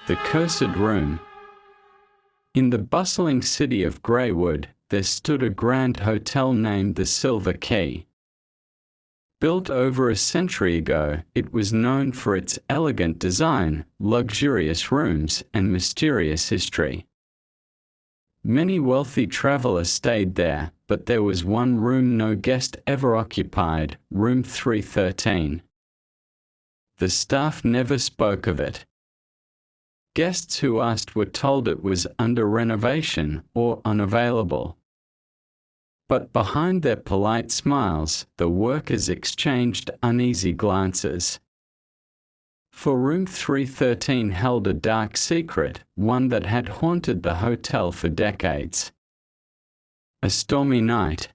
The Cursed Room. In the bustling city of Greywood, there stood a grand hotel named the Silver Key. Built over a century ago, it was known for its elegant design, luxurious rooms, and mysterious history. Many wealthy travelers stayed there, but there was one room no guest ever occupied, room 313. The staff never spoke of it. Guests who asked were told it was under renovation or unavailable. But behind their polite smiles, the workers exchanged uneasy glances. For room 313 held a dark secret, one that had haunted the hotel for decades. A stormy night.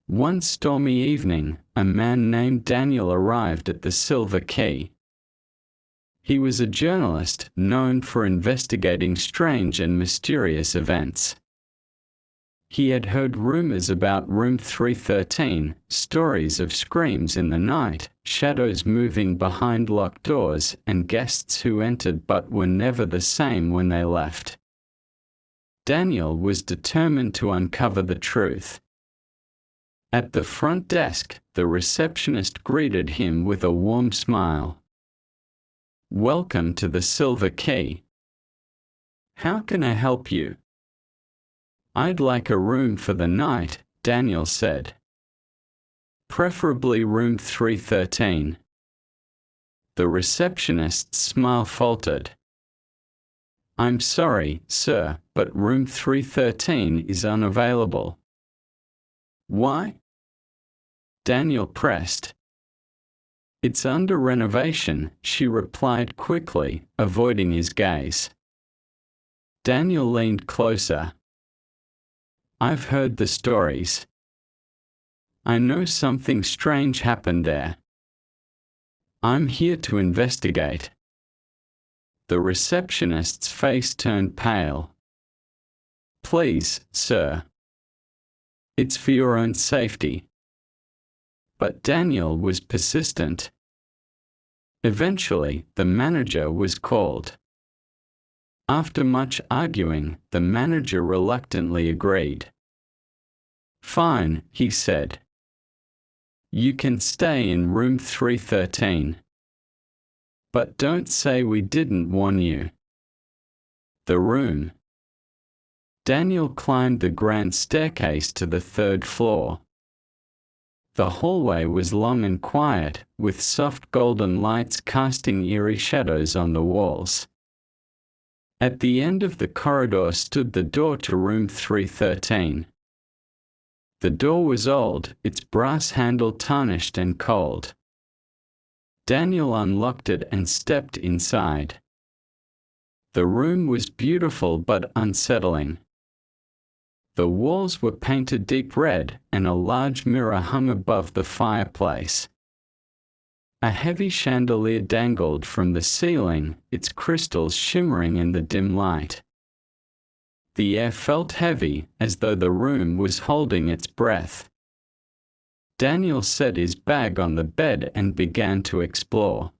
One stormy evening, a man named Daniel arrived at the Silver Key. He was a journalist known for investigating strange and mysterious events. He had heard rumors about room 313, stories of screams in the night, shadows moving behind locked doors, and guests who entered but were never the same when they left. Daniel was determined to uncover the truth. At the front desk, the receptionist greeted him with a warm smile. "Welcome to the Silver Key. How can I help you?" "I'd like a room for the night," Daniel said. "Preferably room 313. The receptionist's smile faltered. "I'm sorry, sir, but room 313 is unavailable." "Why?" Daniel pressed. "It's under renovation," she replied quickly, avoiding his gaze. Daniel leaned closer. "I've heard the stories. I know something strange happened there. I'm here to investigate." The receptionist's face turned pale. "Please, sir. It's for your own safety." But Daniel was persistent. Eventually, the manager was called. After much arguing, the manager reluctantly agreed. "Fine," he said. "You can stay in room 313. But don't say we didn't warn you." The room. Daniel climbed the grand staircase to the third floor. The hallway was long and quiet, with soft golden lights casting eerie shadows on the walls. At the end of the corridor stood the door to room 313. The door was old, its brass handle tarnished and cold. Daniel unlocked it and stepped inside. The room was beautiful but unsettling. The walls were painted deep red, and a large mirror hung above the fireplace. A heavy chandelier dangled from the ceiling, its crystals shimmering in the dim light. The air felt heavy, as though the room was holding its breath. Daniel set his bag on the bed and began to explore.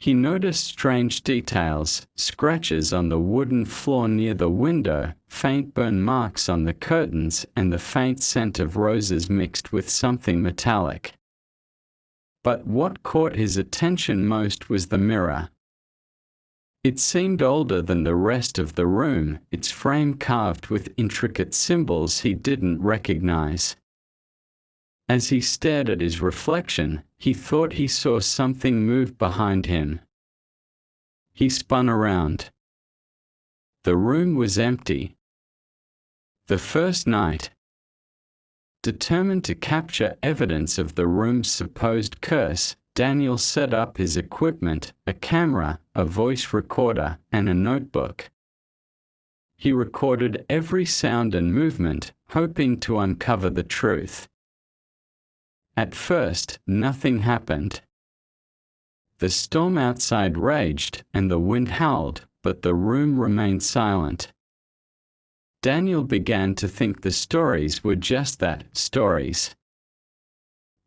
He noticed strange details, scratches on the wooden floor near the window, faint burn marks on the curtains, and the faint scent of roses mixed with something metallic. But what caught his attention most was the mirror. It seemed older than the rest of the room, its frame carved with intricate symbols he didn't recognize. As he stared at his reflection, he thought he saw something move behind him. He spun around. The room was empty. The first night. Determined to capture evidence of the room's supposed curse, Daniel set up his equipment, a camera, a voice recorder, and a notebook. He recorded every sound and movement, hoping to uncover the truth. At first, nothing happened. The storm outside raged, and the wind howled, but the room remained silent. Daniel began to think the stories were just that, stories.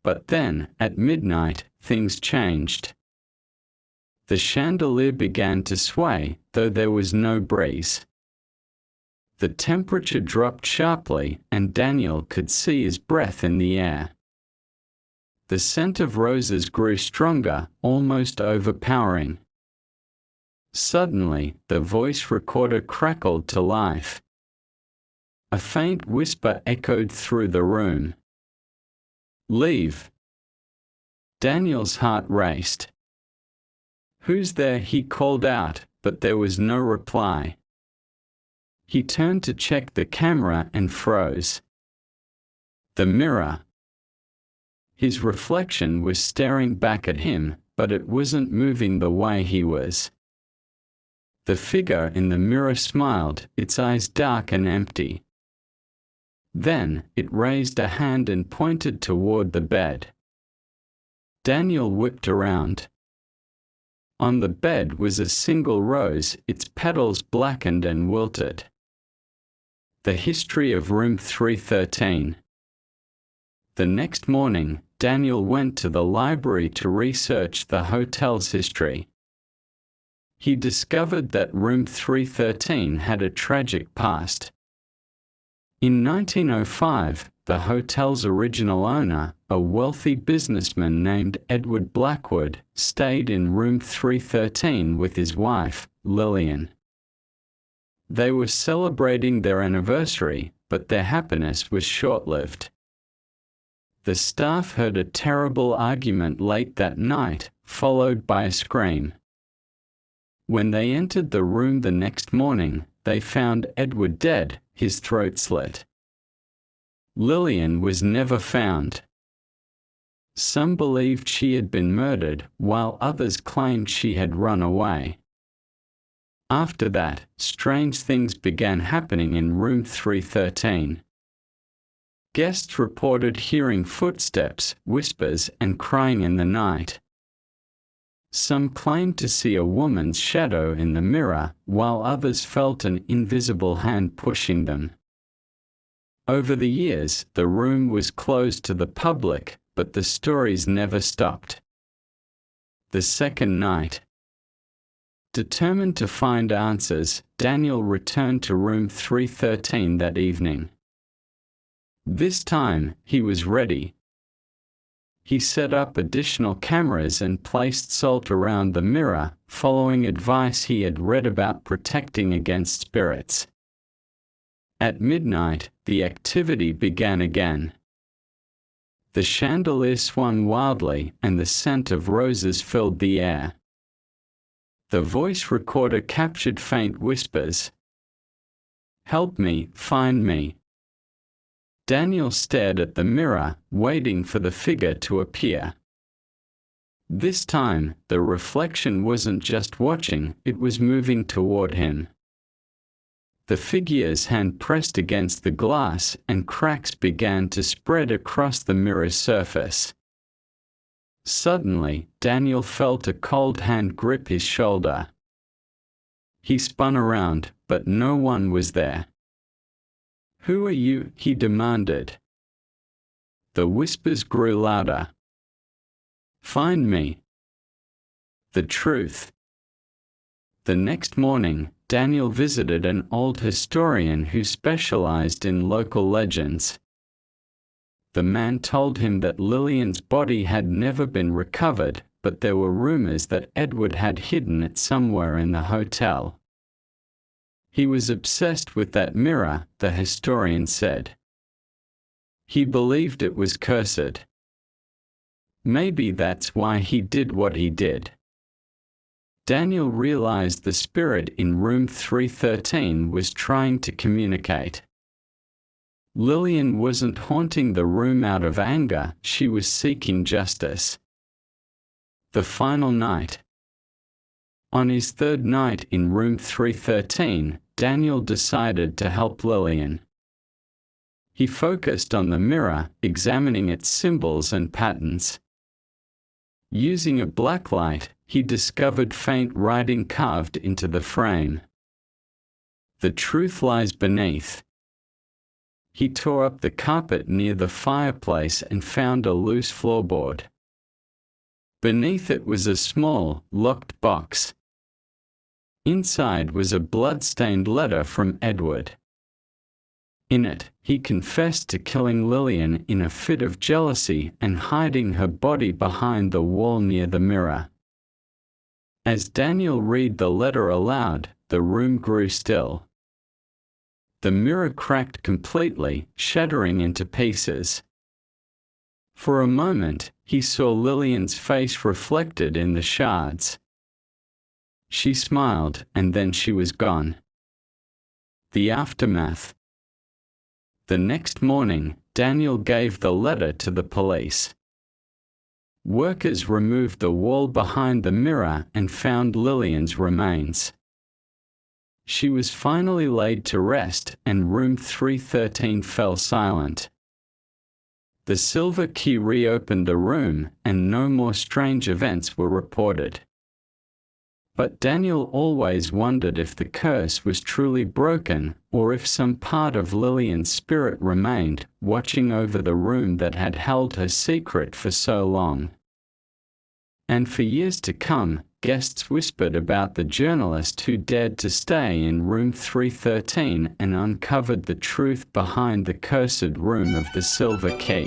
But then, at midnight, things changed. The chandelier began to sway, though there was no breeze. The temperature dropped sharply, and Daniel could see his breath in the air. The scent of roses grew stronger, almost overpowering. Suddenly, the voice recorder crackled to life. A faint whisper echoed through the room. "Leave." Daniel's heart raced. "Who's there?" he called out, but there was no reply. He turned to check the camera and froze. The mirror. His reflection was staring back at him, but it wasn't moving the way he was. The figure in the mirror smiled, its eyes dark and empty. Then, it raised a hand and pointed toward the bed. Daniel whipped around. On the bed was a single rose, its petals blackened and wilted. The history of room 313. The next morning, Daniel went to the library to research the hotel's history. He discovered that room 313 had a tragic past. In 1905, the hotel's original owner, a wealthy businessman named Edward Blackwood, stayed in room 313 with his wife, Lillian. They were celebrating their anniversary, but their happiness was short-lived. The staff heard a terrible argument late that night, followed by a scream. When they entered the room the next morning, they found Edward dead, his throat slit. Lillian was never found. Some believed she had been murdered, while others claimed she had run away. After that, strange things began happening in room 313. Guests reported hearing footsteps, whispers, and crying in the night. Some claimed to see a woman's shadow in the mirror, while others felt an invisible hand pushing them. Over the years, the room was closed to the public, but the stories never stopped. The second night. Determined to find answers, Daniel returned to room 313 that evening. This time, he was ready. He set up additional cameras and placed salt around the mirror, following advice he had read about protecting against spirits. At midnight, the activity began again. The chandelier swung wildly, and the scent of roses filled the air. The voice recorder captured faint whispers. "Help me, find me." Daniel stared at the mirror, waiting for the figure to appear. This time, the reflection wasn't just watching, it was moving toward him. The figure's hand pressed against the glass, and cracks began to spread across the mirror's surface. Suddenly, Daniel felt a cold hand grip his shoulder. He spun around, but no one was there. "Who are you?" he demanded. The whispers grew louder. "Find me." The truth. The next morning, Daniel visited an old historian who specialized in local legends. The man told him that Lillian's body had never been recovered, but there were rumors that Edward had hidden it somewhere in the hotel. He was obsessed with that mirror, the historian said. He believed it was cursed. Maybe that's why he did what he did. Daniel realized the spirit in room 313 was trying to communicate. Lillian wasn't haunting the room out of anger, she was seeking justice. The final night. On his third night in room 313, Daniel decided to help Lillian. He focused on the mirror, examining its symbols and patterns. Using a blacklight, he discovered faint writing carved into the frame. "The truth lies beneath." He tore up the carpet near the fireplace and found a loose floorboard. Beneath it was a small, locked box. Inside was a blood-stained letter from Edward. In it, he confessed to killing Lillian in a fit of jealousy and hiding her body behind the wall near the mirror. As Daniel read the letter aloud, the room grew still. The mirror cracked completely, shattering into pieces. For a moment, he saw Lillian's face reflected in the shards. She smiled, and then she was gone. The aftermath. The next morning, Daniel gave the letter to the police. Workers removed the wall behind the mirror and found Lillian's remains. She was finally laid to rest, and room 313 fell silent. The silver key reopened the room, and no more strange events were reported. But Daniel always wondered if the curse was truly broken, or if some part of Lillian's spirit remained, watching over the room that had held her secret for so long. And for years to come, guests whispered about the journalist who dared to stay in room 313 and uncovered the truth behind the cursed room of the silver key.